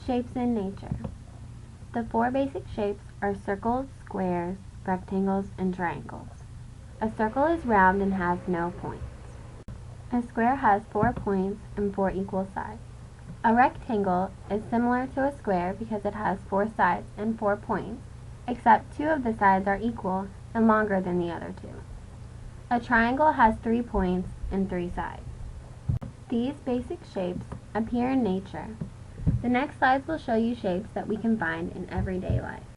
Shapes in nature. The four basic shapes are circles, squares, rectangles, and triangles. A circle is round and has no points. A square has 4 points and 4 equal sides. A rectangle is similar to a square because it has 4 sides and 4 points, except 2 of the sides are equal and longer than the other 2. A triangle has 3 points and 3 sides. These basic shapes appear in nature. The next slides will show you shapes that we can find in everyday life.